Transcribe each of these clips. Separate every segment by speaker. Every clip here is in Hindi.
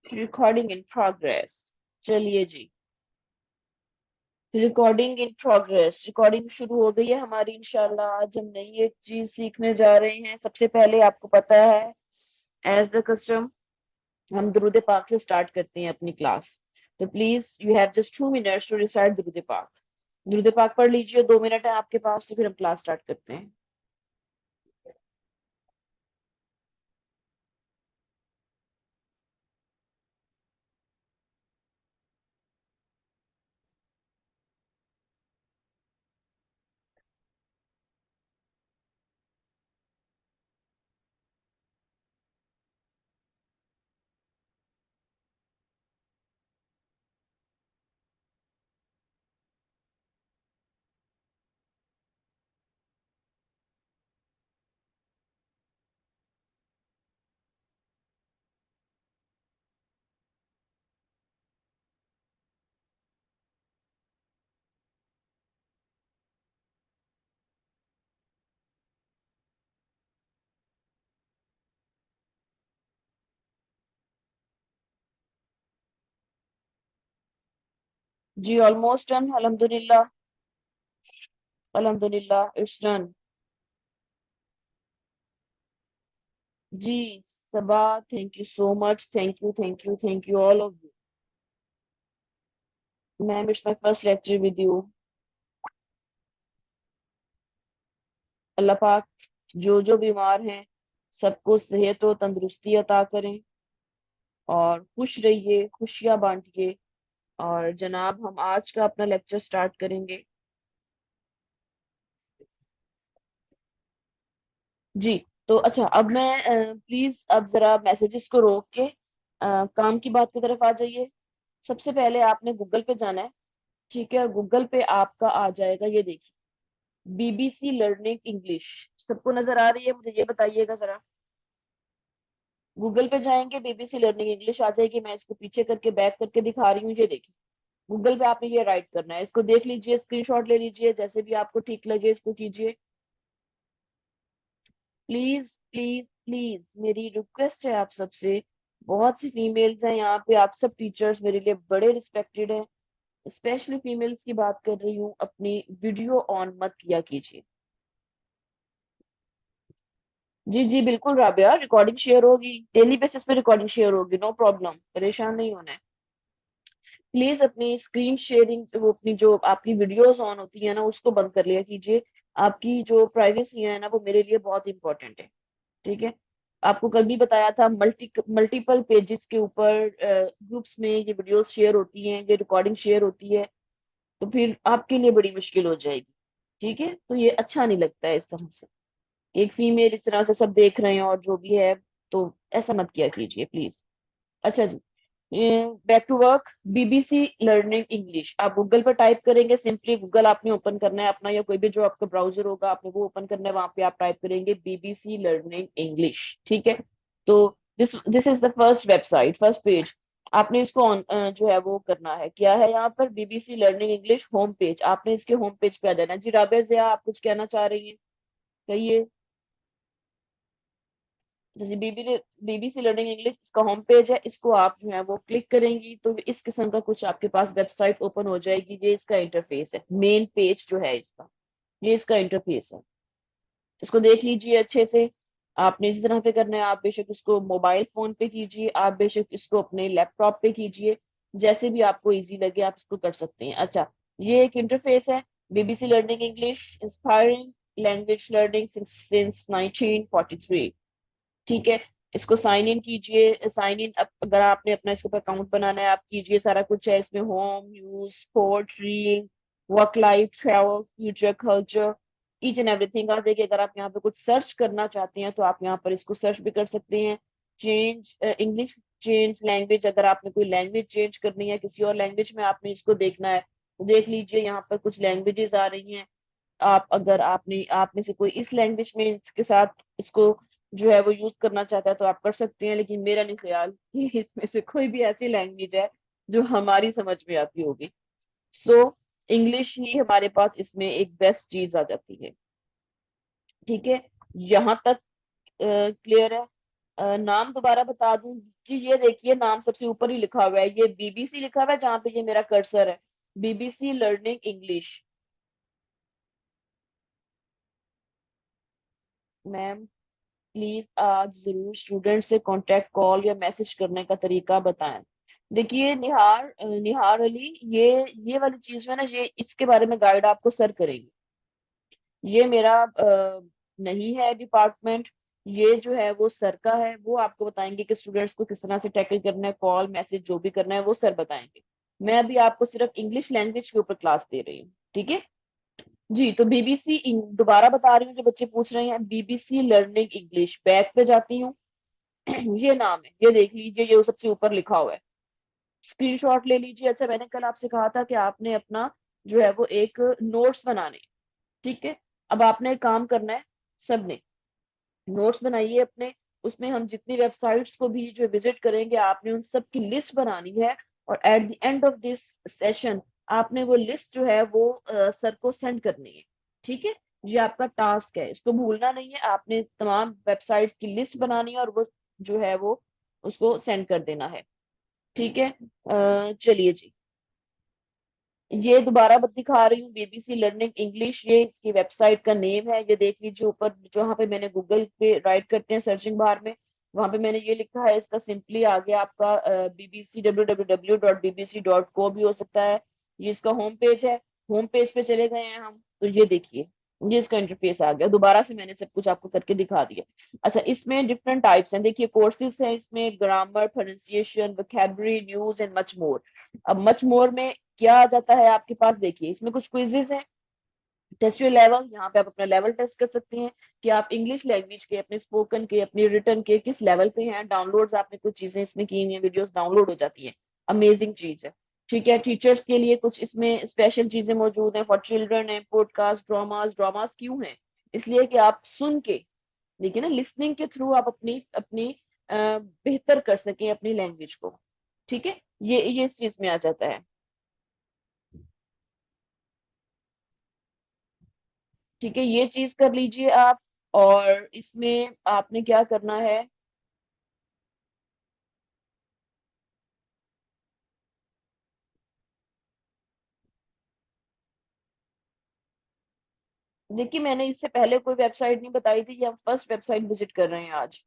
Speaker 1: Recording in progress. चलिए जी, रिकॉर्डिंग इन प्रोग्रेस, रिकॉर्डिंग शुरू हो गई है हमारी। इंशाल्लाह आज हम नई एक चीज सीखने जा रहे हैं। सबसे पहले आपको पता है, एज द कस्टम, हम दुरूद पाक से स्टार्ट करते हैं अपनी क्लास। तो please you have just 2 minutes to recite दुरूद पाक। दुरूद पाक पढ़ लीजिए, 2 मिनट है आपके पास, तो फिर हम क्लास स्टार्ट करते हैं। जी ऑलमोस्ट डन, अल्हम्दुलिल्लाह। अल्हम्दुलिल्लाह इट्स डन। जी Saba, thank you so much, thank you thank you thank you all of you. Ma'am it's my first lecture with you. Allah पाक जो जो बीमार हैं सबको सेहत और तंदुरुस्ती अता करें, और खुश रहिए, खुशियां बांटिए। और जनाब हम आज का अपना लेक्चर स्टार्ट करेंगे। जी, तो अच्छा, अब मैं प्लीज अब जरा मैसेजेस को रोक के काम की बात की तरफ आ जाइए। सबसे पहले आपने गूगल पे जाना है। ठीक है, और गूगल पे आपका आ जाएगा, ये देखिए, बीबीसी लर्निंग इंग्लिश। सबको नजर आ रही है? मुझे ये बताइएगा जरा। गूगल पे जाएंगे, बीबीसी लर्निंग इंग्लिश आ जाएगी। मैं इसको पीछे करके बैक करके दिखा रही हूँ, ये देखिए। गूगल पे आपने ये राइट करना है, इसको देख लीजिए, स्क्रीनशॉट ले लीजिए, जैसे भी आपको ठीक लगे इसको कीजिए। प्लीज प्लीज प्लीज, मेरी रिक्वेस्ट है आप सबसे। बहुत सी फीमेल्स हैं यहाँ पे, आप सब टीचर्स मेरे लिए बड़े रिस्पेक्टेड हैं। स्पेशली फीमेल्स की बात कर रही हूँ, अपनी वीडियो ऑन मत किया कीजिए। जी जी बिल्कुल राबिया, रिकॉर्डिंग शेयर होगी, डेली बेसिस पे रिकॉर्डिंग शेयर होगी, नो प्रॉब्लम, परेशान नहीं होना है। प्लीज अपनी स्क्रीन शेयरिंग, वो अपनी जो आपकी वीडियोस ऑन होती है ना, उसको बंद कर लिया कीजिए। आपकी जो प्राइवेसी है ना, वो मेरे लिए बहुत इंपॉर्टेंट है। ठीक है, आपको कल भी बताया था, मल्टीपल पेजेस के ऊपर ग्रुप्स में ये वीडियोस शेयर होती हैं, ये रिकॉर्डिंग शेयर होती है, तो फिर आपके लिए बड़ी मुश्किल हो जाएगी। ठीक है, तो ये अच्छा नहीं लगता है इस तरह से, कि एक फीमेल इस तरह से सब देख रहे हैं और जो भी है, तो ऐसा मत किया कीजिए प्लीज। अच्छा जी, back to work. BBC learning English आप गूगल पर टाइप करेंगे, सिंपली गूगल आपने ओपन करना है अपना, या कोई भी जो आपका ब्राउजर होगा आपने वो ओपन करना है, वहां पे आप टाइप करेंगे बीबीसी लर्निंग इंग्लिश। ठीक है, तो this this is the first website, first page. आपने इसको जो है वो करना है, क्या है यहाँ पर, BBC learning English home page. आपने इसके होम पेज पे आ जाना है। जी राबेया ज़िया, आप कुछ कहना चाह रही हैं? कहिए। जैसे बीबीसी लर्निंग इंग्लिश इसका होम पेज है, इसको आप जो है वो क्लिक करेंगी तो इस किस्म का कुछ आपके पास वेबसाइट ओपन हो जाएगी। ये इसका इंटरफेस है, मेन पेज जो है इसका, ये इसका इंटरफेस है। इसको देख लीजिए अच्छे से। आपने इसी तरह पे करना है, आप बेशक इसको मोबाइल फोन पे कीजिए, आप बेशक इसको अपने लैपटॉप पे कीजिए, जैसे भी आपको इजी लगे आप इसको कर सकते हैं। अच्छा, ये एक इंटरफेस है, BBC learning English inspiring language learning since 1943। ठीक है, इसको साइन इन कीजिए। साइन इन, अगर आपने अपना इसके ऊपर अकाउंट बनाना है आप कीजिए, सारा कुछ है इसमें, home, news, sport, reading, work life, travel, future, culture, each and everything. आप देखिए, अगर आप यहाँ पे कुछ सर्च करना चाहते हैं तो आप यहाँ पर इसको सर्च भी कर सकते हैं। चेंज इंग्लिश, चेंज लैंग्वेज, अगर आपने कोई लैंग्वेज चेंज करनी है, किसी और लैंग्वेज में आपने इसको देखना है, तो देख लीजिए यहाँ पर कुछ लैंग्वेजेस आ रही हैं। आप अगर आपने आप में से कोई इस लैंग्वेज में इसके साथ इसको जो है वो यूज करना चाहता है तो आप कर सकते हैं, लेकिन मेरा नहीं ख्याल कि इसमें से कोई भी ऐसी लैंग्वेज है जो हमारी समझ में आती होगी। सो इंग्लिश ही हमारे पास इसमें एक बेस्ट चीज आ जाती है। ठीक है, यहाँ तक क्लियर है? नाम दोबारा बता दूं जी? ये देखिए नाम सबसे ऊपर ही लिखा हुआ है, ये बीबीसी लिखा हुआ है जहाँ पे ये मेरा कर्सर है, BBC learning English. Ma'am please आज जरूर स्टूडेंट से कांटेक्ट कॉल या मैसेज करने का तरीका बताएं। देखिए निहार अली, ये वाली चीज जो है ना, ये इसके बारे में गाइड आपको सर करेंगे। ये मेरा नहीं है डिपार्टमेंट, ये जो है वो सर का है। वो आपको बताएंगे कि स्टूडेंट्स को किस तरह से टैकल करना है, कॉल मैसेज जो भी करना है वो सर बताएंगे। मैं अभी आपको सिर्फ इंग्लिश लैंग्वेज के ऊपर क्लास दे रही हूँ, ठीक है जी? तो बीबीसी दोबारा बता रही हूँ, जो बच्चे पूछ रहे हैं, बीबीसी लर्निंग इंग्लिश, बैक पे जाती हूँ। ये नाम है, ये देख लीजिए, ये सबसे ऊपर लिखा हुआ है, स्क्रीनशॉट ले लीजिए। अच्छा, मैंने कल आपसे कहा था कि आपने अपना जो है वो एक नोट्स बनाने, ठीक है? अब आपने एक काम करना है, सबने नोट्स बनाइए अपने। उसमें हम जितनी वेबसाइट्स को भी जो विजिट करेंगे, आपने उन सब की लिस्ट बनानी है, और at the end of this session आपने वो लिस्ट जो है वो सर को सेंड करनी है, ठीक है? ये आपका टास्क है, इसको भूलना नहीं है। आपने तमाम वेबसाइट्स की लिस्ट बनानी है और वो जो है वो उसको सेंड कर देना है, ठीक है? चलिए जी, ये दोबारा बत दिखा रही हूँ, बीबीसी लर्निंग इंग्लिश, ये इसकी वेबसाइट का नेम है। ये देख लीजिए ऊपर, जहाँ पे मैंने गूगल पे राइट करते हैं सर्चिंग बार में, वहां पे मैंने ये लिखा है। इसका सिंपली आ गया आपका BBC, www.bbc.co भी हो सकता है। ये इसका होम पेज है, होम पेज पे चले गए हैं हम, तो ये देखिए, ये इसका इंटरफेस आ गया। दोबारा से मैंने सब कुछ आपको करके दिखा दिया। अच्छा, इसमें डिफरेंट टाइप्स हैं, देखिए कोर्सेज हैं इसमें, grammar, pronunciation, vocabulary, news and much more. अब मच मोर में क्या आ जाता है आपके पास? देखिए इसमें कुछ क्विजेज हैं, टेस्ट योर लेवल, यहाँ पे आप अपना लेवल टेस्ट कर सकते हैं कि आप इंग्लिश लैंग्वेज के, अपने स्पोकन के, अपने रिटर्न के किस लेवल पे हैं। डाउनलोड्स आपने कुछ चीजें इसमें की हुई हैं, वीडियोस डाउनलोड हो जाती हैं, अमेजिंग चीज है, ठीक है? टीचर्स के लिए कुछ इसमें स्पेशल चीजें मौजूद हैं, फॉर चिल्ड्रन है, पॉडकास्ट, ड्रामास। ड्रामास क्यों है? इसलिए कि आप सुन के, देखिए ना, लिसनिंग के थ्रू आप अपनी अपनी बेहतर कर सकें अपनी लैंग्वेज को, ठीक है? ये इस चीज में आ जाता है, ठीक है? ये चीज कर लीजिए आप। और इसमें आपने क्या करना है, देखिए मैंने इससे पहले कोई वेबसाइट नहीं बताई थी, ये हम फर्स्ट वेबसाइट विजिट कर रहे हैं आज,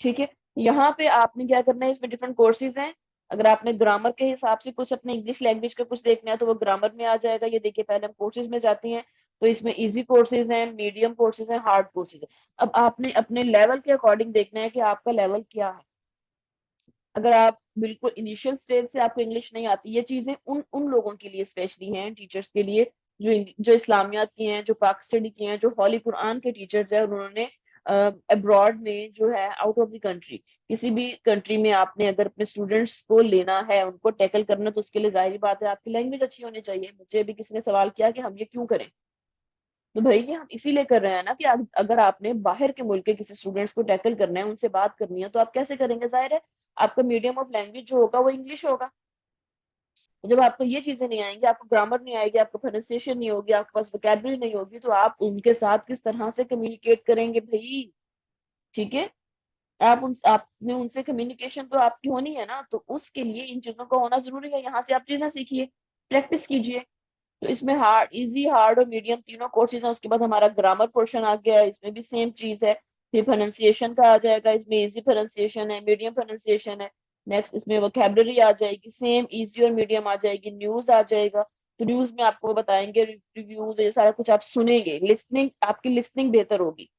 Speaker 1: ठीक है? यहाँ पे आपने क्या करना है, इसमें डिफरेंट कोर्सेज हैं। अगर आपने ग्रामर के हिसाब से कुछ अपने इंग्लिश लैंग्वेज का कुछ देखना है तो वो ग्रामर में आ जाएगा। ये देखिए, पहले हम कोर्सेज में जाते हैं, तो इसमें इजी कोर्सेज हैं, मीडियम कोर्सेज हैं, हार्ड कोर्सेज हैं। अब आपने अपने लेवल के अकॉर्डिंग देखना है कि आपका लेवल क्या है। अगर आप बिल्कुल इनिशियल स्टेज से आपको इंग्लिश नहीं आती, ये चीजें उन उन लोगों के लिए स्पेशली हैं, टीचर्स के लिए, जो इस्लामियात की हैं, जो पाक स्टडी की हैं, जो हॉली कुरान के टीचर्स हैं, उन्होंने अब्रॉड में जो है, आउट ऑफ द कंट्री, किसी भी कंट्री में आपने अगर अपने स्टूडेंट्स को लेना है, उनको टैकल करना, तो उसके लिए जाहिर बात है आपकी लैंग्वेज अच्छी होनी चाहिए। मुझे भी किसी ने सवाल किया कि हम ये क्यों करें, तो भाई ये हम इसीलिए कर रहे हैं ना कि अगर आपने बाहर के मुल्क के किसी स्टूडेंट्स को टैकल करना है, उनसे बात करनी है, तो आप कैसे करेंगे? जाहिर है आपका मीडियम ऑफ लैंग्वेज जो होगा वो इंग्लिश होगा। तो जब आपको ये चीजें नहीं आएंगी, आपको ग्रामर नहीं आएगी, आपको प्रोनाउंसिएशन नहीं होगी, आपके पास वोकैबुलरी नहीं होगी, तो आप उनके साथ किस तरह से कम्युनिकेट करेंगे भाई, ठीक है? आपने उनसे कम्युनिकेशन तो आपकी होनी है ना, तो उसके लिए इन चीजों का होना जरूरी है। यहाँ से आप चीजें सीखिए, प्रैक्टिस कीजिए। तो इसमें हार्ड, इजी, हार्ड और मीडियम तीनों कोर्सेज हैं। उसके बाद हमारा ग्रामर पोर्शन आ गया है, इसमें भी सेम चीज है। फिर प्रोनाउंसिएशन का आ जाएगा, इसमें इजी प्रोनाउंसिएशन है, मीडियम प्रोनाउंसिएशन है। नेक्स्ट इसमें वोकैबुलरी आ जाएगी, सेम इजी और मीडियम आ जाएगी। न्यूज आ जाएगा, तो न्यूज में आपको बताएंगे रिव्यूज, ये सारा कुछ आप सुनेंगे, लिसनिंग, आपकी लिसनिंग बेहतर होगी।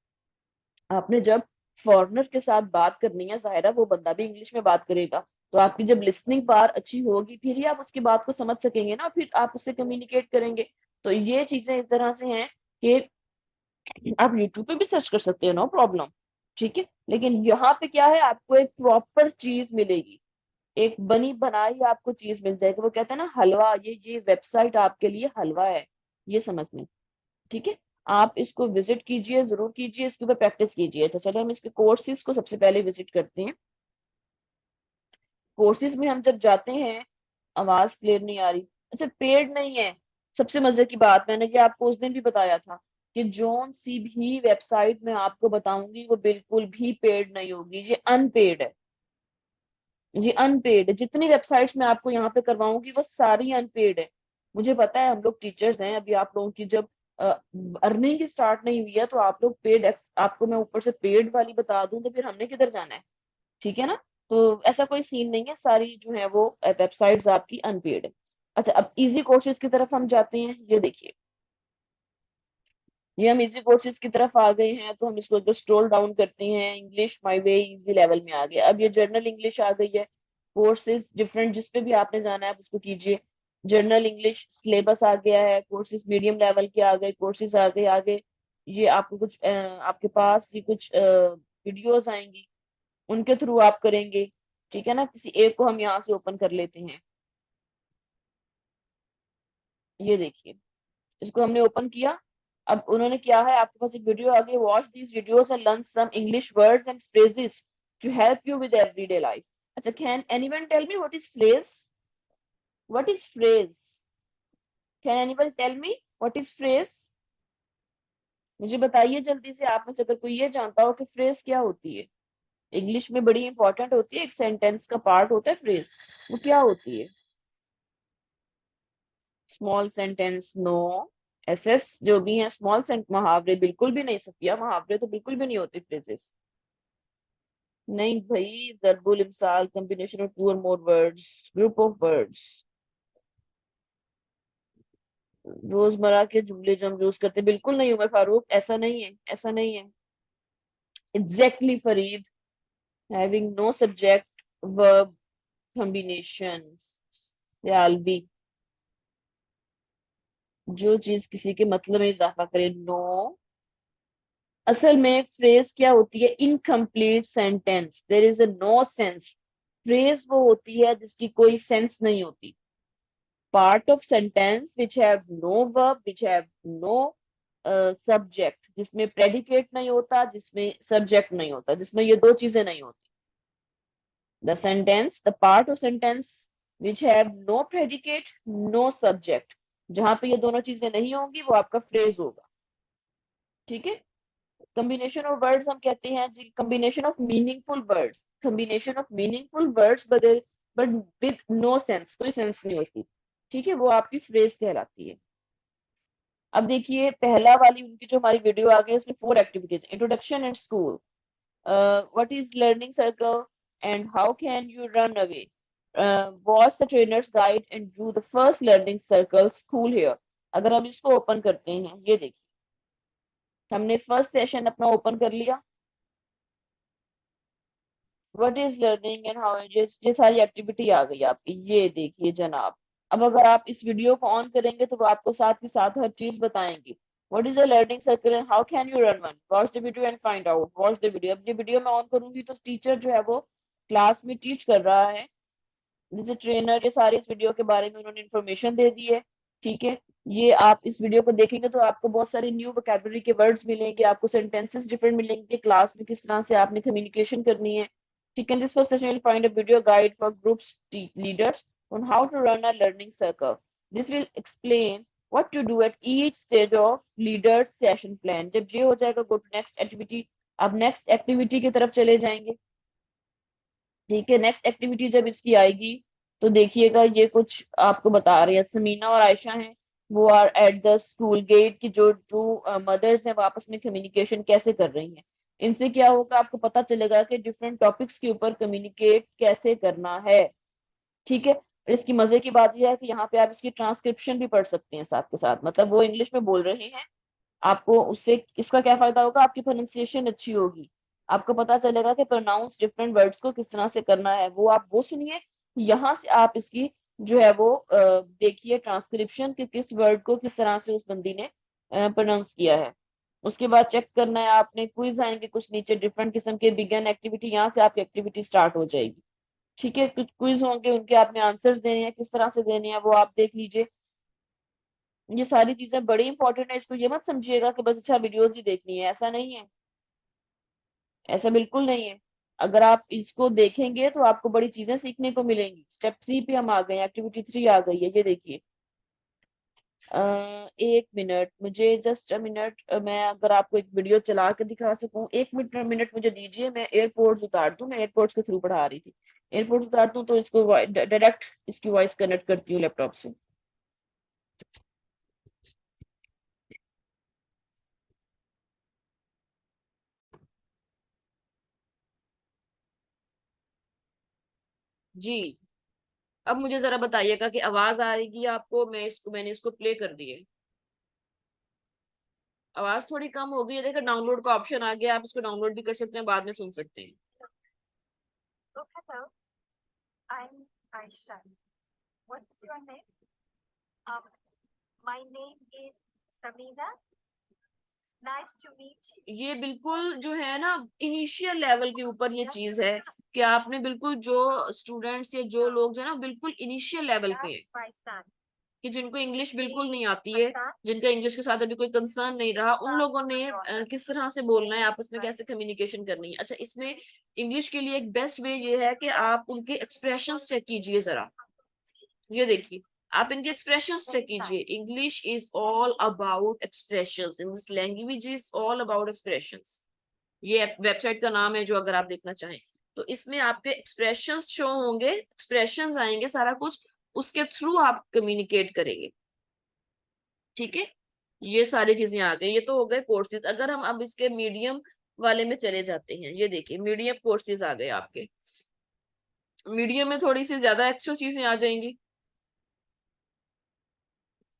Speaker 1: आपने जब फॉरेनर के साथ बात करनी है, जाहिर है वो बंदा भी इंग्लिश में बात करेगा, तो आपकी जब लिसनिंग पावर अच्छी होगी, फिर ही आप उसकी बात को समझ सकेंगे ना, फिर आप उससे कम्युनिकेट करेंगे। तो ये चीजें इस तरह से हैं कि आप यूट्यूब पे भी सर्च कर सकते हो, नो प्रॉब्लम, ठीक है? लेकिन यहाँ पे क्या है, आपको एक प्रॉपर चीज मिलेगी, एक बनी बनाई आपको चीज मिल जाएगी। वो कहते हैं ना हलवा, ये वेबसाइट आपके लिए हलवा है, ये समझ लें, ठीक है? आप इसको विजिट कीजिए, जरूर कीजिए, इसके ऊपर प्रैक्टिस कीजिए। अच्छा चलो, हम इसके कोर्सेज को सबसे पहले विजिट करते हैं। कोर्सेज में हम जब जाते हैं, आवाज क्लियर नहीं आ रही, अच्छा पेड नहीं है। सबसे मजे की बात, मैंने ये आपको उस दिन भी बताया था, कि जोन सी भी वेबसाइट मैं आपको बताऊंगी वो बिल्कुल भी पेड नहीं होगी, ये अनपेड है। ये अनपेड है, जितनी वेबसाइट्स मैं आपको यहाँ पे करवाऊंगी वो सारी अनपेड है। मुझे पता है हम लोग टीचर्स हैं, अभी आप लोगों की जब अर्निंग स्टार्ट नहीं हुई है तो आप लोग पेड, आपको मैं ऊपर से पेड वाली बता दूं तो फिर हमने किधर जाना है। ठीक है ना। तो ऐसा कोई सीन नहीं है, सारी जो है वो वेबसाइट्स आपकी अनपेड है। अच्छा, अब इजी कोर्सेज की तरफ हम जाते हैं। ये देखिए, ये हम इजी कोर्सेज की तरफ आ गए हैं, तो हम इसको जो स्क्रॉल डाउन करते हैं, इंग्लिश माई वे इजी लेवल में आ गया। अब ये जर्नल इंग्लिश आ गई है। कोर्सेज डिफरेंट जिस पे भी आपने जाना है आप उसको कीजिए। जर्नल इंग्लिश सिलेबस आ गया है, कोर्सेज मीडियम लेवल के आ गए, कोर्सेज आ गए आगे। ये आपको कुछ आपके पास ये कुछ वीडियोस आएंगी, उनके थ्रू आप करेंगे। ठीक है ना। किसी एक को हम यहाँ से ओपन कर लेते हैं। ये देखिए, इसको हमने ओपन किया। अब उन्होंने क्या है, आपके पास एक वीडियो आ गई, watch these videos and learn some English words and phrases to help you with everyday life. अच्छा, can anyone tell me what is phrase? What is phrase? Can anyone tell me what is phrase? मुझे बताइए जल्दी से, आप में से अगर कोई ये जानता हो कि फ्रेज क्या होती है। इंग्लिश में बड़ी इंपॉर्टेंट होती है, एक सेंटेंस का पार्ट होता है फ्रेज। वो क्या होती है? Small sentence no. एसएस जो भी है स्मॉल सेंट, मुहावरे बिल्कुल भी नहीं सफिया, मुहावरे तो बिल्कुल भी नहीं होते फ्रेजेस। नहीं भाई, दरबुल इमसाल कॉम्बिनेशन ऑफ टू और more words, group of words. रोजमर्रा के जुमले जो हम यूज करते हैं, बिल्कुल नहीं उमर फारूक, ऐसा नहीं है, ऐसा नहीं है। Exactly Farid, having no subject verb combinations या बी, जो चीज किसी के मतलब में इजाफा करे, नो। असल में फ्रेज क्या होती है? Incomplete sentence, there is a no sense. Phrase वो होती है जिसकी कोई सेंस नहीं होती। Part of sentence which have no verb, which have no subject, जिसमें प्रेडिकेट नहीं होता, जिसमें सब्जेक्ट नहीं होता, जिसमें ये दो चीजें नहीं होती। The sentence, the part of sentence which have no predicate, no subject, जहां पे ये दोनों चीजें नहीं होंगी वो आपका फ्रेज होगा। ठीक है। कॉम्बिनेशन ऑफ वर्ड्स हम कहते हैं जी, combination of meaningful words, combination of meaningful words but but with no sense, कोई सेंस नहीं होती। ठीक है, वो आपकी फ्रेज कहलाती है। अब देखिए, पहला वाली उनकी जो हमारी वीडियो आ गई है उसमें 4 activities, introduction and school, what is learning circle and how can you run away, watch the trainers guide and do the first learning circle school here. अगर हम इसको ओपन करते हैं, ये देखिए, हमने फर्स्ट सेशन अपना ओपन कर लिया। What is learning and how, ये सारी एक्टिविटी आ गई आपकी। ये देखिए जनाब, अब अगर आप इस वीडियो को ऑन करेंगे तो वो आपको साथ के साथ हर चीज बताएंगी। What is the learning circle and how can you run one, watch the video and find out, watch the video. अब ये वीडियो मैं ऑन करूंगी तो टीचर जो है वो क्लास में टीच कर रहा है, जैसे ट्रेनर, ये सारी इस वीडियो के बारे में उन्होंने इन्फॉर्मेशन दे दी है। ठीक है। ये आप इस वीडियो को देखेंगे तो आपको बहुत सारी न्यू वोकैबुलरी के वर्ड्स मिलेंगे, आपको सेंटेंसेस डिफरेंट मिलेंगे, क्लास में किस तरह से आपने कम्युनिकेशन करनी है। ठीक है। This first session will find a video guide for groups leaders on how to run a learning circle. This will explain what to do at each stage of leaders session plan। जब ये हो जाएगा, गो टू नेक्स्ट एक्टिविटी। अब नेक्स्ट एक्टिविटी की तरफ चले जाएंगे। ठीक है। नेक्स्ट एक्टिविटी जब इसकी आएगी तो देखिएगा, ये कुछ आपको बता रहे हैं, समीना और आयशा हैं, वो are at the school gate की, जो जो मदर्स हैं वो आपस में कम्युनिकेशन कैसे कर रही हैं। इनसे क्या होगा, आपको पता चलेगा कि डिफरेंट टॉपिक्स के ऊपर कम्युनिकेट कैसे करना है। ठीक है। और इसकी मजे की बात यह है कि यहाँ पे आप इसकी ट्रांसक्रिप्शन भी पढ़ सकते हैं साथ के साथ, मतलब वो इंग्लिश में बोल रहे हैं, आपको उससे इसका क्या फायदा होगा, आपकी प्रोनाउंसिएशन अच्छी होगी। आपको पता चलेगा कि प्रोनाउंस डिफरेंट वर्ड्स को किस तरह से करना है, वो आप वो सुनिए। यहाँ से आप इसकी जो है वो देखिए ट्रांसक्रिप्शन कि किस वर्ड को किस तरह से उस बंदी ने प्रोनाउंस किया है। उसके बाद चेक करना है आपने, क्विज आएंगे कुछ नीचे डिफरेंट किस्म के, बिगन एक्टिविटी, यहाँ से आपकी एक्टिविटी स्टार्ट हो जाएगी। ठीक है। कुछ क्विज होंगे, उनके आपने आंसर्स देने हैं, किस तरह से देने हैं वो आप देख लीजिए। ये सारी चीजें बड़ी इंपॉर्टेंट है, इसको ये मत समझिएगा कि बस अच्छा वीडियोस ही देखनी है, ऐसा नहीं है, ऐसा बिल्कुल नहीं है। अगर आप इसको देखेंगे तो आपको बड़ी चीजें सीखने को मिलेंगी। स्टेप 3 पे हम आ गए, एक्टिविटी 3 आ गई है, ये देखिए। एक मिनट, मुझे जस्ट अ मिनट, मैं अगर आपको एक वीडियो चला के दिखा सकूं, एक मिनट मिनट मुझे दीजिए, मैं एयरपोर्ट्स उतार दूं, मैं एयरपोर्ट्स के थ्रू पढ़ा रही थी। एयरपोर्ट्स उतार दूं तो इसको डायरेक्ट इसकी वॉइस कनेक्ट करती हूँ लैपटॉप से। जी, अब मुझे जरा बताइएगा कि आवाज आ रही है आपको। मैंने इसको प्ले कर दिए। आवाज थोड़ी कम हो गई है, देखो डाउनलोड का ऑप्शन आ गया, आप इसको डाउनलोड भी कर सकते हैं, बाद में सुन सकते हैं।
Speaker 2: Oh, hello. I'm Aisha. What's your name? Um, my name is Samina. Nice to meet you.
Speaker 1: ये बिल्कुल जो है ना इनिशियल लेवल के ऊपर ये चीज है कि आपने बिल्कुल जो स्टूडेंट्स या जो लोग जो है ना बिल्कुल इनिशियल लेवल पे है,
Speaker 2: That's my son.
Speaker 1: कि जिनको इंग्लिश बिल्कुल
Speaker 2: He,
Speaker 1: नहीं आती
Speaker 2: my
Speaker 1: है,
Speaker 2: son,
Speaker 1: जिनका इंग्लिश के साथ अभी कोई कंसर्न नहीं रहा, उन
Speaker 2: that's
Speaker 1: लोगों ने
Speaker 2: my daughter.
Speaker 1: किस तरह से बोलना है, आपस में
Speaker 2: Right.
Speaker 1: कैसे कम्युनिकेशन करनी है। अच्छा, इसमें इंग्लिश के लिए एक बेस्ट वे ये है कि आप उनके एक्सप्रेशंस चेक कीजिए जरा। ये देखिए, आप इनके एक्सप्रेशंस चेक कीजिए। English is all about expressions, in this language is all about expressions. ये वेबसाइट का नाम है जो, अगर आप देखना चाहें तो इसमें आपके एक्सप्रेशंस शो होंगे, एक्सप्रेशंस आएंगे, सारा कुछ उसके थ्रू आप कम्युनिकेट करेंगे। ठीक है, ये सारी चीजें आ गई। ये तो हो गए कोर्सेज। अगर हम अब इसके मीडियम वाले में चले जाते हैं, ये देखिए मीडियम कोर्सेज आ गए आपके। मीडियम में थोड़ी सी ज्यादा एक्स्ट्रा चीजें आ जाएंगी।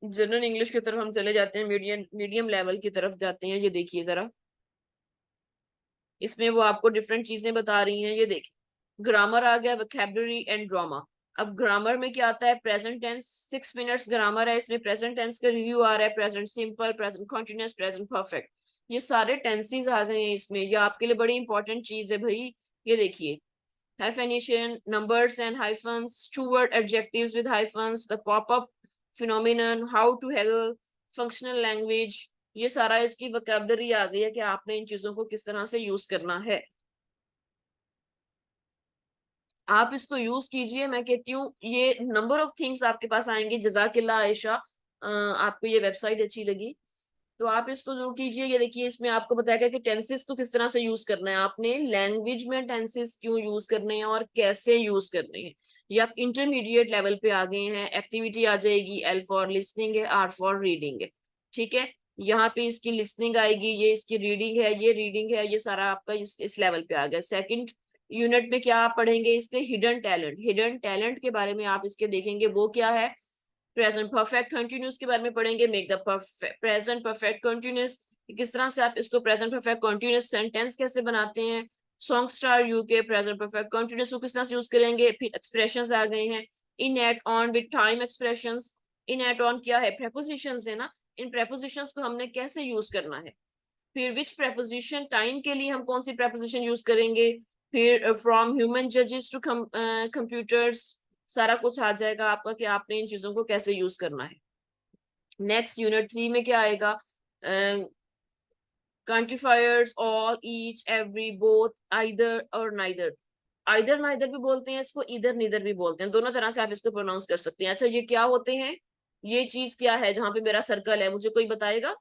Speaker 1: जनरल इंग्लिश की तरफ हम चले जाते हैं, मीडियम मीडियम लेवल की तरफ जाते हैं। ये देखिए जरा, इसमें वो आपको डिफरेंट चीजें बता रही हैं। ये देखिए, ग्रामर आ गया, वोकैबुलरी एंड ड्रामा। अब ग्रामर में क्या आता है? प्रेजेंट टेंस, 6 मिनट्स ग्रामर है इसमें। प्रेजेंट टेंस का रिव्यू आ रहा है, present simple, present continuous, present perfect. ये सारे टेंसेस आ गए हैं इसमें। ये आपके लिए बड़ी इंपॉर्टेंट चीज है भाई। ये देखिए, hyphenation, numbers and hyphens, two-word adjectives with hyphens, the pop-up phenomenon, how to handle functional language। ये सारा इसकी vocabulary आ गई है कि आपने इन चीजों को किस तरह से यूज करना है। आप इसको यूज कीजिए, मैं कहती हूँ ये नंबर ऑफ थिंग्स आपके पास आएंगे। जजाकिल्ला आयशा, आपको ये वेबसाइट अच्छी लगी तो आप इसको जरूर कीजिए। ये देखिए, इसमें आपको बताया गया कि टेंसेस को किस तरह से यूज करना है, आपने लैंग्वेज में टेंसेस क्यों यूज करने हैं और कैसे यूज करने हैं। ये आप इंटरमीडिएट लेवल पे आ गए हैं। एक्टिविटी आ जाएगी, एल फॉर लिसनिंग है, आर फॉर रीडिंग है। ठीक है, यहाँ पे इसकी लिसनिंग आएगी, ये इसकी रीडिंग है, ये रीडिंग है, ये सारा आपका इस लेवल पे आ गया। सेकंड यूनिट में क्या आप पढ़ेंगे? इसके हिडन टैलेंट। हिडन टैलेंट के बारे में आप इसके देखेंगे, वो क्या है। प्रेजेंट परफेक्ट कंटिन्यूस के बारे में पढ़ेंगे, make the present perfect continuous, किस तरह से आप इसको प्रेजेंट परफेक्ट कंटिन्यूस सेंटेंस कैसे बनाते हैं। Song star UK, present perfect continuous को किस तरह से यूज करेंगे। फिर एक्सप्रेशंस आ गए हैं, in at on with time expressions. In at on क्या है? प्रेपोजिशंस है ना, इन प्रेपोजिशंस को हमने कैसे यूज करना है। फिर विच प्रेपोजिशन, टाइम के लिए हम कौन सी प्रेपोजिशन यूज करेंगे। फिर फ्रॉम ह्यूमन जजेस टू कंप्यूटर्स, सारा कुछ आ जाएगा आपका कि आपने इन चीजों को कैसे यूज करना है। नेक्स्ट यूनिट 3 में क्या आएगा? Quantifiers, all, each, every, both, either और नाइदर। आइदर नाइदर भी बोलते हैं इसको, इधर नीदर भी बोलते हैं, दोनों तरह से आप इसको प्रोनाउंस कर सकते हैं। अच्छा, ये क्या होते हैं? ये चीज क्या है जहां पे मेरा सर्कल है, मुझे कोई बताएगा?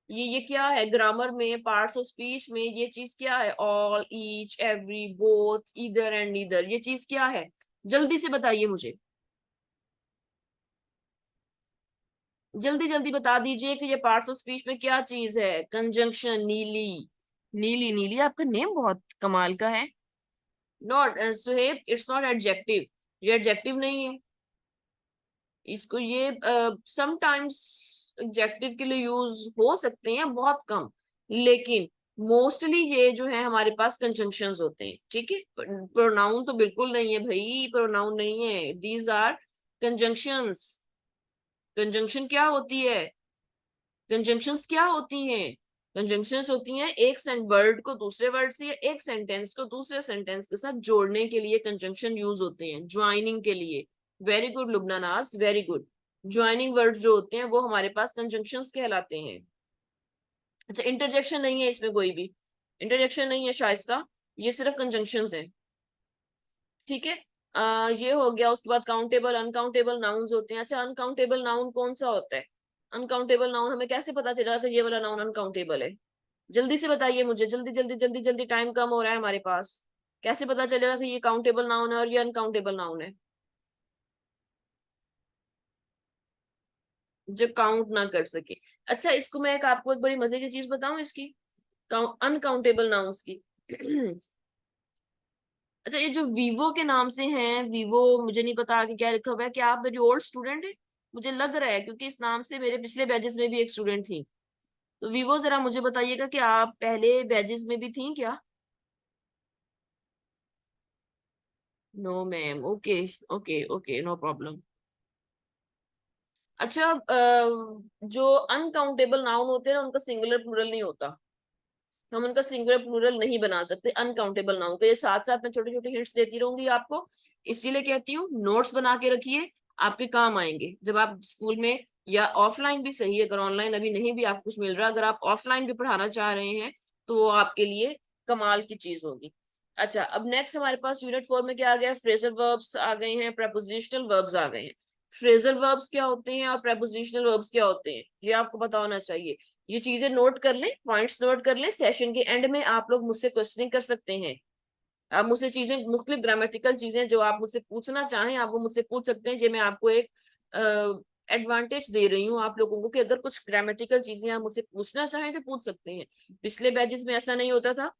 Speaker 1: ये क्या है? ग्रामर में, पार्ट्स ऑफ स्पीच में ये चीज क्या है? All, each, every, both, either and neither, ये चीज क्या है? जल्दी से बताइए मुझे, जल्दी जल्दी बता दीजिए कि ये पार्ट्स ऑफ स्पीच में क्या चीज है। कंजंक्शन, नीली। नीली, नीली आपका नेम बहुत कमाल का है। Not Suhaib, it's not adjective. ये एडजेक्टिव नहीं है। इसको ये समटाइम्स एडजेक्टिव के लिए यूज हो सकते हैं, बहुत कम, लेकिन मोस्टली ये जो है हमारे पास कंजंक्शंस होते हैं। ठीक है, प्रोनाउन तो बिल्कुल नहीं है भाई, प्रोनाउन नहीं है, दीज आर कंजंक्शंस। कंजंक्शन क्या होती है? कंजंक्शंस क्या होती हैं? कंजंक्शंस होती हैं एक वर्ड को दूसरे वर्ड से या एक सेंटेंस को दूसरे सेंटेंस के साथ जोड़ने के लिए कंजंक्शन यूज होते हैं, ज्वाइनिंग के लिए। वेरी गुड लुबना नाज, वेरी गुड। ज्वाइनिंग वर्ड जो होते हैं वो हमारे पास कंजंक्शंस कहलाते हैं। अच्छा, इंटरजेक्शन नहीं है इसमें कोई भी, इंटरजेक्शन नहीं है शाइस्ता, ये सिर्फ कंजंक्शंस है। ठीक है, ये हो गया। उसके बाद काउंटेबल, अनकाउंटेबल नाउन्स होते हैं। अच्छा, अनकाउंटेबल नाउन कौन सा होता है?
Speaker 3: अनकाउंटेबल नाउन, हमें कैसे पता चलेगा कि ये वाला नाउन अनकाउंटेबल है? जल्दी से बताइए मुझे, जल्दी जल्दी जल्दी जल्दी, टाइम कम हो रहा है हमारे पास। कैसे पता चलेगा कि ये काउंटेबल नाउन है और ये अनकाउंटेबल नाउन है? जब काउंट ना कर सके। अच्छा, इसको मैं आपको एक बड़ी मजे की चीज बताऊं इसकी, अनकाउंटेबल नाउन्स की। अच्छा, ये जो वीवो के नाम से हैं, वीवो, मुझे नहीं पता आगे क्या लिखा हुआ है। क्या आप मेरी ओल्ड स्टूडेंट है? मुझे लग रहा है, क्योंकि इस नाम से मेरे पिछले बैचेस में भी एक स्टूडेंट थी। तो वीवो, जरा मुझे बताइएगा कि आप पहले बैचेस में भी थी क्या? No ma'am, okay, okay okay, no problem. अच्छा, जो अनकाउंटेबल नाउन होते हैं ना, उनका सिंगुलर प्लूरल नहीं होता। हम उनका सिंगुलर प्लूरल नहीं बना सकते अनकाउंटेबल नाउन का। ये साथ साथ मैं छोटे छोटे हिंट्स देती रहूंगी आपको, इसीलिए कहती हूँ नोट्स बना के रखिए, आपके काम आएंगे जब आप स्कूल में, या ऑफलाइन भी सही है, अगर ऑनलाइन अभी नहीं भी आपको कुछ मिल रहा, अगर आप ऑफलाइन भी पढ़ाना चाह रहे हैं तो वो आपके लिए कमाल की चीज होगी। अच्छा, अब नेक्स्ट हमारे पास यूनिट 4 में क्या आ गया? फ्रेजल वर्ब्स आ गए हैं, प्रपोजिशनल वर्ब्स आ गए हैं। फ्रेजल वर्ब्स क्या होते हैं और प्रपोजिशनल वर्ब्स क्या होते हैं, ये आपको पता होना चाहिए। ये चीजें नोट कर लें, पॉइंट्स नोट कर लें, सेशन के एंड में आप लोग मुझसे क्वेश्चनिंग कर सकते हैं। आप मुझसे चीजें, मुख्तलिफ ग्रामेटिकल चीजें जो आप मुझसे पूछना चाहें, आप वो मुझसे पूछ सकते हैं। जो मैं आपको एक एडवांटेज दे रही हूँ आप लोगों को, कि अगर कुछ ग्रामेटिकल चीजें आप मुझसे पूछना चाहें तो पूछ सकते हैं। पिछले बैचेस में ऐसा नहीं होता था,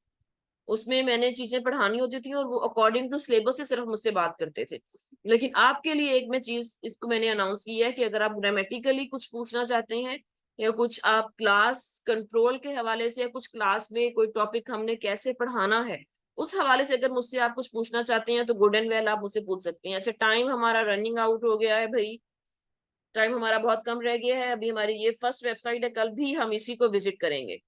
Speaker 3: उसमें मैंने चीजें पढ़ानी होती थी और वो अकॉर्डिंग टू सिलेबस से सिर्फ मुझसे बात करते थे। लेकिन आपके लिए एक मैं चीज इसको मैंने अनाउंस की है कि अगर आप ग्रामेटिकली कुछ पूछना चाहते हैं, या कुछ आप क्लास कंट्रोल के हवाले से, या कुछ क्लास में कोई टॉपिक हमने कैसे पढ़ाना है उस हवाले से अगर मुझसे आप कुछ पूछना चाहते हैं, तो गुड एंड वेल, आप मुझसे पूछ सकते हैं। अच्छा, टाइम हमारा रनिंग आउट हो गया है भाई, टाइम हमारा बहुत कम रह गया है। अभी हमारी ये फर्स्ट वेबसाइट है, कल भी हम इसी को विजिट करेंगे।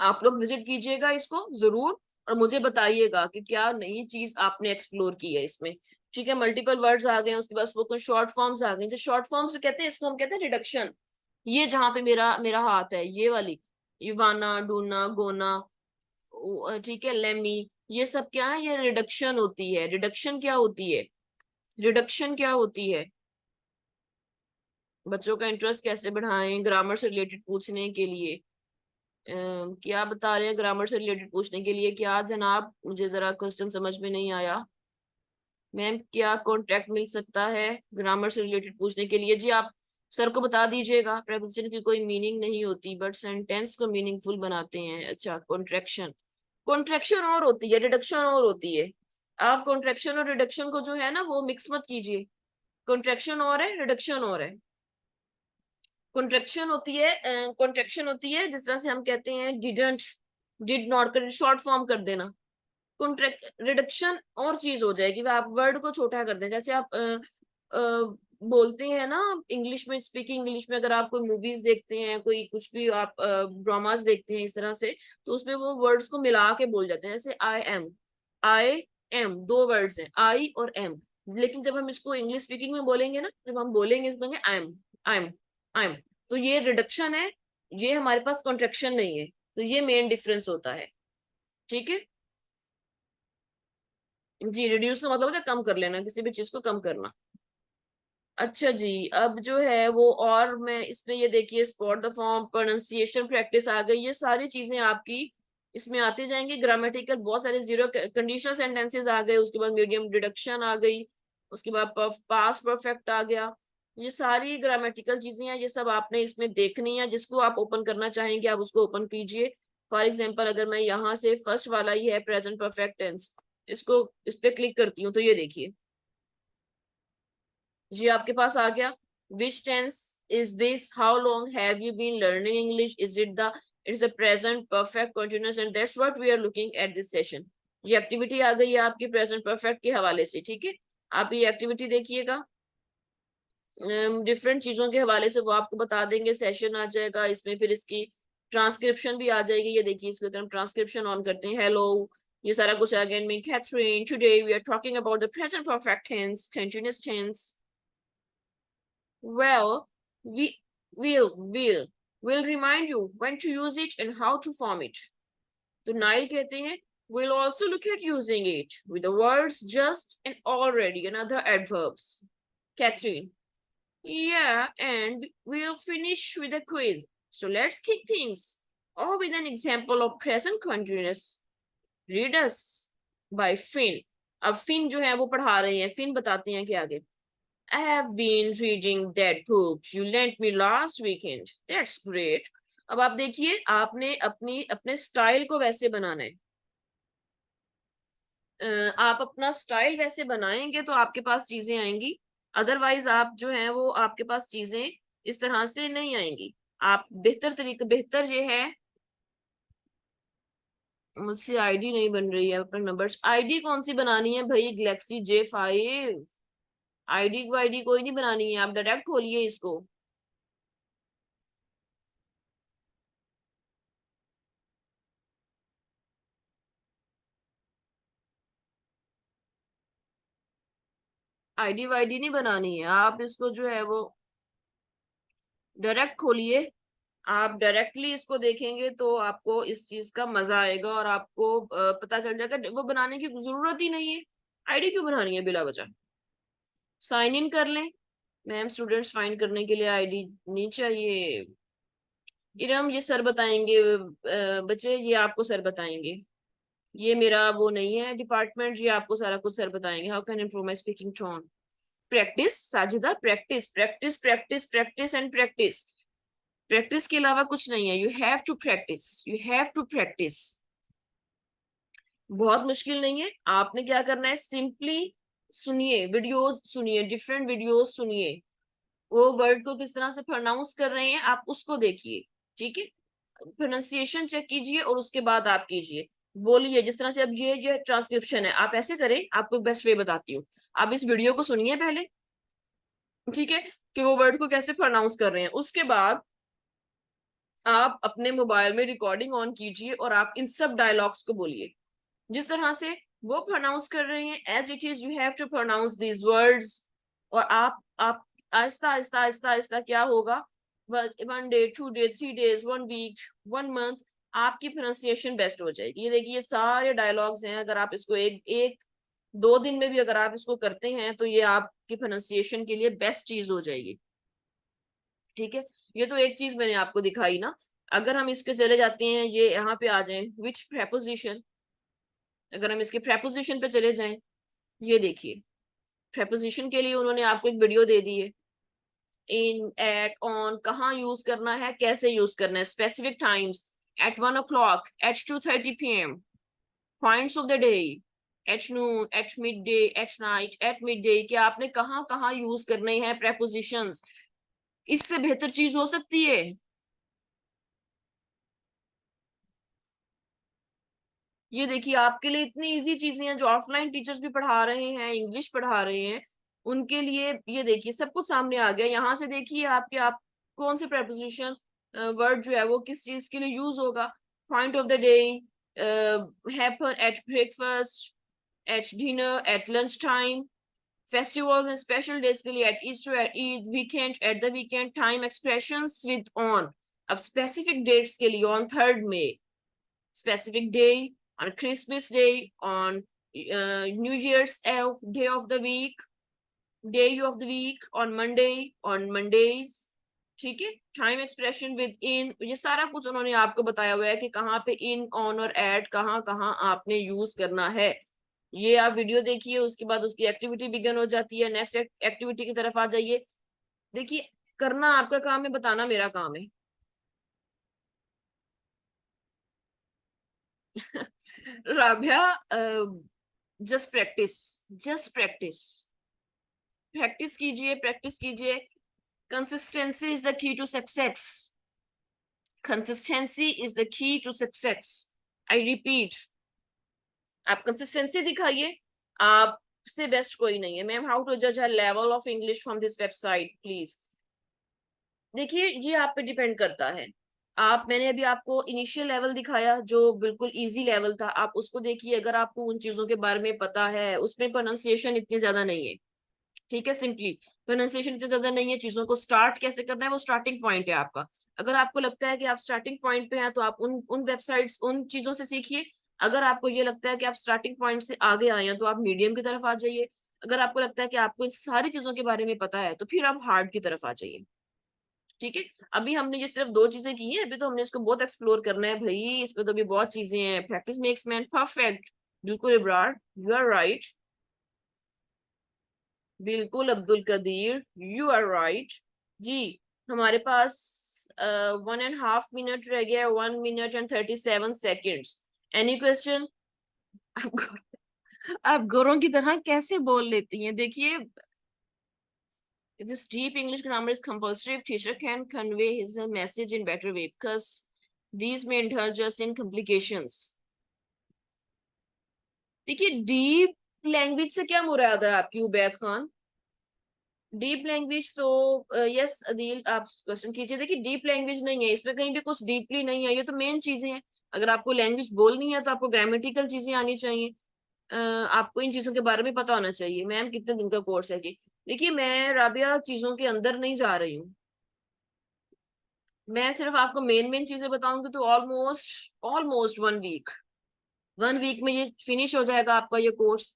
Speaker 3: आप लोग विजिट कीजिएगा इसको जरूर, और मुझे बताइएगा कि क्या नई चीज आपने एक्सप्लोर की है इसमें। ठीक है, मल्टीपल वर्ड्स आ गए हैं, उसके बाद स्पोकन शॉर्ट फॉर्म्स आ गए। जो शॉर्ट फॉर्म्स कहते हैं, इसको हम कहते हैं रिडक्शन। ये जहां पे मेरा मेरा हाथ है, ये वाली, इवाना, डूना, गोना, ठीक है, लेमी, ये सब क्या है? ये रिडक्शन होती है। रिडक्शन क्या होती है? रिडक्शन क्या होती है? बच्चों का इंटरेस्ट कैसे बढ़ाएं ग्रामर से रिलेटेड पूछने के लिए? क्या बता रहे हैं ग्रामर से रिलेटेड पूछने के लिए? क्या जनाब, मुझे जरा क्वेश्चन समझ में नहीं आया। मैम, क्या कॉन्ट्रैक्ट मिल सकता है ग्रामर से रिलेटेड पूछने के लिए? जी, आप सर को बता दीजिएगा, प्रेपोजिशन की कोई मीनिंग नहीं होती, बट सेंटेंस को मीनिंगफुल बनाते हैं। अच्छा, कॉन्ट्रैक्शन, कॉन्ट्रैक्शन और होती है, रिडक्शन और होती है। आप कॉन्ट्रैक्शन और रिडक्शन को जो है ना, वो मिक्स मत कीजिए। कॉन्ट्रैक्शन और है, रिडक्शन और है। कॉन्ट्रैक्शन होती है जिस तरह से हम कहते हैं डिडंट, डिड नॉट, कर शॉर्ट फॉर्म कर देना। कॉन्ट्रैक्ट, रिडक्शन और चीज हो जाएगी, वह आप वर्ड को छोटा कर दें। जैसे आप बोलते हैं ना इंग्लिश में, स्पीकिंग इंग्लिश में, अगर आप कोई मूवीज देखते हैं, कोई कुछ भी आप ड्रामास देखते हैं इस तरह से, तो उसमें वो वर्ड्स को मिला के बोल जाते हैं। जैसे आई एम, आई एम, दो वर्ड्स हैं, आई और एम। लेकिन जब हम इसको इंग्लिश स्पीकिंग में बोलेंगे ना, जब हम बोलेंगे तो बोलेंगे I am, I am, I am. तो ये रिडक्शन है, ये हमारे पास कॉन्ट्रेक्शन नहीं है। तो ये मेन डिफरेंस होता है। ठीक है जी, रिड्यूस का मतलब होता है कम कर लेना, किसी भी चीज को कम करना। अच्छा जी, अब जो है वो, और मैं इसमें ये देखिए, spot the form, pronunciation practice आ गई, ये सारी चीजें आपकी इसमें आती जाएंगी। ग्रामेटिकल बहुत सारे जीरो कंडीशनल सेंटेंसेस आ गए, उसके बाद मीडियम डिडक्शन आ गई, उसके बाद पास्ट परफेक्ट आ गया। ये सारी ग्रामेटिकल चीजें हैं, ये सब आपने इसमें देखनी है। जिसको आप ओपन करना चाहेंगे आप उसको ओपन कीजिए। फॉर एग्जाम्पल, अगर मैं यहाँ से फर्स्ट वाला ही है प्रेजेंट परफेक्ट टेंस, इसको, इस पे क्लिक करती हूँ तो ये देखिए जी, आपके पास आ गया। Which tense is this? How long have you been learning English? Is it the, it's a present perfect continuous, and that's what we are looking at this session. ये एक्टिविटी आ गई है आपकी प्रेजेंट परफेक्ट के हवाले से। ठीक है, आप ये एक्टिविटी देखिएगा, डिफरेंट चीजों के हवाले से वो आपको बता देंगे। सेशन आ जाएगा इसमें, फिर इसकी ट्रांसक्रिप्शन भी आ जाएगी। ये देखिए, इसको अगर हम ट्रांसक्रिप्शन ऑन करते हैं, हेलो, ये सारा कुछ आ गया। Me Catherine, today we are talking about the present perfect tense, continuous tense. Well, we'll remind you when to use it and how to form it. तो नाइल कहते हैं, we'll also look at using it with the words just and already and other adverbs. Catherine, Yeah, and we'll finish with a quiz. So let's kick things off with an example of present continuous. Read us by Finn. अब फिन जो है वो पढ़ा रहे हैं, फिन बताते हैं कि आगे I have been reading that book you lent me last weekend. That's great. अब आप देखिए, आपने अपने स्टाइल को वैसे बनाना है। आप अपना स्टाइल वैसे बनाएंगे तो आपके पास चीजें आएंगी, अदरवाइज आप जो है वो आपके पास चीजें इस तरह से नहीं आएंगी। आप बेहतर ये है, मुझसे आईडी नहीं बन रही है, अपने नंबर्स आईडी कौन सी बनानी है भाई, गैलेक्सी J5 आईडी कोई नहीं बनानी है, आप डायरेक्ट खोलिए इसको। आईडी वाईडी नहीं बनानी है, आप इसको जो है वो डायरेक्ट खोलिए। आप डायरेक्टली इसको देखेंगे तो आपको इस चीज का मजा आएगा और आपको पता चल जाएगा वो बनाने की जरूरत ही नहीं है। आईडी क्यों बनानी है बिला वजह, साइन इन कर लें। मैम स्टूडेंट्स फाइंड करने के लिए आईडी नहीं चाहिए। इरम ये सर बताएंगे, बच्चे ये आपको सर बताएंगे, ये मेरा वो नहीं है डिपार्टमेंट, ये आपको सारा कुछ सर बताएंगे। How can improve my speaking tone. Practice Sajida, practice practice practice practice and practice. Practice के अलावा कुछ नहीं है, you have to practice, you have to practice. बहुत मुश्किल नहीं है, आपने क्या करना है, सिंपली सुनिए वीडियोस, सुनिए डिफरेंट वीडियोस, सुनिए वो वर्ड को किस तरह से प्रोनाउंस कर रहे हैं आप उसको देखिए, ठीक है। प्रोनाउंसिएशन चेक कीजिए और उसके बाद आप कीजिए, बोलिए जिस तरह से। अब ये ट्रांसक्रिप्शन है, आप ऐसे करें, आपको बेस्ट वे बताती हूँ। आप इस वीडियो को सुनिए पहले, ठीक है, कि वो वर्ड को कैसे प्रोनाउंस कर रहे हैं। उसके बाद आप अपने मोबाइल में रिकॉर्डिंग ऑन कीजिए और आप इन सब डायलॉग्स को बोलिए जिस तरह से वो प्रोनाउंस कर रहे हैं, as it is you have to pronounce these words. और आप आहिस्ता आहिस्ता आहिस्ता आहिस्ता क्या होगा, 1 day 2 day 3 days 1 week 1 month आपकी प्रोनाउंसिएशन बेस्ट हो जाएगी। ये देखिए ये सारे डायलॉग्स हैं, अगर आप इसको एक एक 2 दिन में भी अगर आप इसको करते हैं तो ये आपकी प्रोनाउंसिएशन के लिए बेस्ट चीज हो जाएगी, ठीक है। ये तो एक चीज मैंने आपको दिखाई ना। अगर हम इसके चले जाते हैं, ये यहाँ पे आ जाए विच प्रेपोजिशन, अगर हम इसके प्रेपोजिशन पे चले जाएं, ये देखिए प्रेपोजिशन के लिए उन्होंने आपको एक वीडियो दे दी है। इन, एट, ऑन कहाँ यूज करना है, कैसे यूज करना है, specific times, at 1 o'clock, at 2:30 PM, points of the day, at noon, at mid day, at night, at mid day, कि आपने कहाँ कहाँ यूज करने हैं प्रेपोजिशंस। इससे बेहतर चीज हो सकती है। ये देखिए आपके लिए इतनी इजी चीजें हैं जो ऑफलाइन टीचर्स भी पढ़ा रहे हैं, इंग्लिश पढ़ा रहे हैं, उनके लिए ये देखिए सब कुछ सामने आ गया। यहाँ से देखिए आपके आप कौन से प्रेपोजिशन वर्ड जो है वो किस चीज के लिए यूज होगा। Point of the day, happen at breakfast, at dinner, at lunch time, festivals and special days के लिए at Easter, at Eid, weekend, at the weekend, time expressions with on. अब स्पेसिफिक डेट्स के लिए on 3rd May, specific day, on Christmas Day, on New Year's day of the week, on Monday, on Mondays, ठीक है। टाइम एक्सप्रेशन विद इन, ये सारा कुछ उन्होंने आपको बताया हुआ है कि कहाँ पे इन, ऑन और एट कहाँ कहाँ आपने यूज करना है। ये आप वीडियो देखिए, उसके बाद उसकी एक्टिविटी बिगन हो जाती है। नेक्स्ट एक्टिविटी की तरफ आ जाइए। देखिए करना आपका काम है, बताना मेरा काम है। Rabia, just practice, just practice, practice कीजिए, प्रैक्टिस कीजिए। Consistency is the key to success, consistency is the key to success. I repeat, आप कंसिस्टेंसी दिखाइए, आपसे बेस्ट कोई नहीं है। मैम हाउ टू जज a level of English from this website please. देखिए ये आप पे डिपेंड करता है। मैंने अभी आपको इनिशियल लेवल दिखाया जो बिल्कुल इजी लेवल था, आप उसको देखिए। अगर आपको उन चीजों के बारे में पता है, उसमें प्रोनाउंसिएशन इतनी ज्यादा नहीं है, ठीक है, सिंपली प्रोनाउंसिएशन इतनी ज्यादा नहीं है। चीजों को स्टार्ट कैसे करना है वो स्टार्टिंग पॉइंट है आपका। अगर आपको लगता है कि आप स्टार्टिंग पॉइंट पे हैं तो आप उन वेबसाइट्स, उन चीजों से सीखिए। अगर आपको ये लगता है कि आप स्टार्टिंग पॉइंट से आगे आए हैं तो आप मीडियम की तरफ आ जाइए। अगर आपको लगता है कि आपको इन सारी चीजों के बारे में पता है तो फिर आप हार्ड की तरफ आ जाइए। ठीक है, अभी हमने ये सिर्फ 2 चीजें की हैं, अभी तो हमने इसको बहुत एक्सप्लोर करना है भाई, इसमें तो अभी बहुत चीजें हैं। प्रैक्टिस मेक्स मैन परफेक्ट, बिल्कुल इब्रार, यू आर राइट, बिल्कुल Abdul Qadir, you are right जी। हमारे पास 1.5 मिनट रह गया है, 1 minute and 37 seconds। Any question? आप गोरों की तरह कैसे बोल लेती हैं? देखिए, this deep English grammar is compulsory if teacher can convey his message in better way, because these may indulge us in complications। देखिए, डीप लैंग्वेज से क्या मुराद है आपकी उबैद खान? डीप लैंग्वेज तो यस अदील आप क्वेश्चन कीजिए। देखिए, डीप लैंग्वेज नहीं है, इसमें कहीं भी कुछ डीपली नहीं है, ये तो मेन चीजें हैं। अगर आपको लैंग्वेज बोलनी है तो आपको ग्रामेटिकल चीजें आनी चाहिए, आपको इन चीजों के बारे में पता होना चाहिए। मैम कितने दिन का कोर्स है कि? देखिए, मैं राबिया चीजों के अंदर नहीं जा रही हूँ, मैं सिर्फ आपको मेन मेन चीजें बताऊंगी, तो ऑलमोस्ट ऑलमोस्ट 1 वीक, 1 वीक में ये फिनिश हो जाएगा आपका ये कोर्स।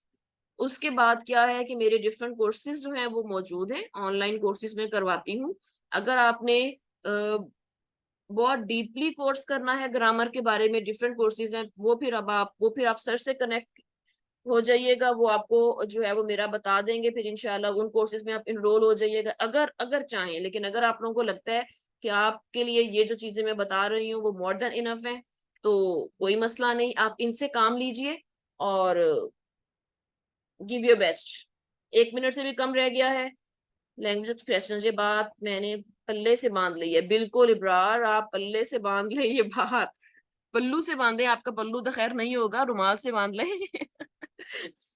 Speaker 3: उसके बाद क्या है कि मेरे डिफरेंट कोर्सेज जो हैं वो मौजूद हैं, ऑनलाइन कोर्सेज में करवाती हूँ। अगर आपने बहुत डीपली कोर्स करना है ग्रामर के बारे में, डिफरेंट कोर्सेज हैं, वो फिर आप सर से कनेक्ट हो जाइएगा, वो आपको जो है वो मेरा बता देंगे, फिर इंशाल्लाह उन कोर्सेज में आप इनरोल हो जाइएगा अगर अगर चाहें। लेकिन अगर आप लोगों को लगता है कि आपके लिए ये जो चीजें मैं बता रही हूँ वो मोर देन इनफ है, तो कोई मसला नहीं, आप इनसे काम लीजिए और गिव योर बेस्ट। 1 मिनट से भी कम रह गया है। लैंग्वेज एक्सप्रेशन, ये बात मैंने पल्ले से बांध ली है, बिल्कुल इब्रार, आप पल्ले से बांध ले ये बात, पल्लू से बांधे, आपका पल्लू तो खैर नहीं होगा, रुमाल से बांध ले।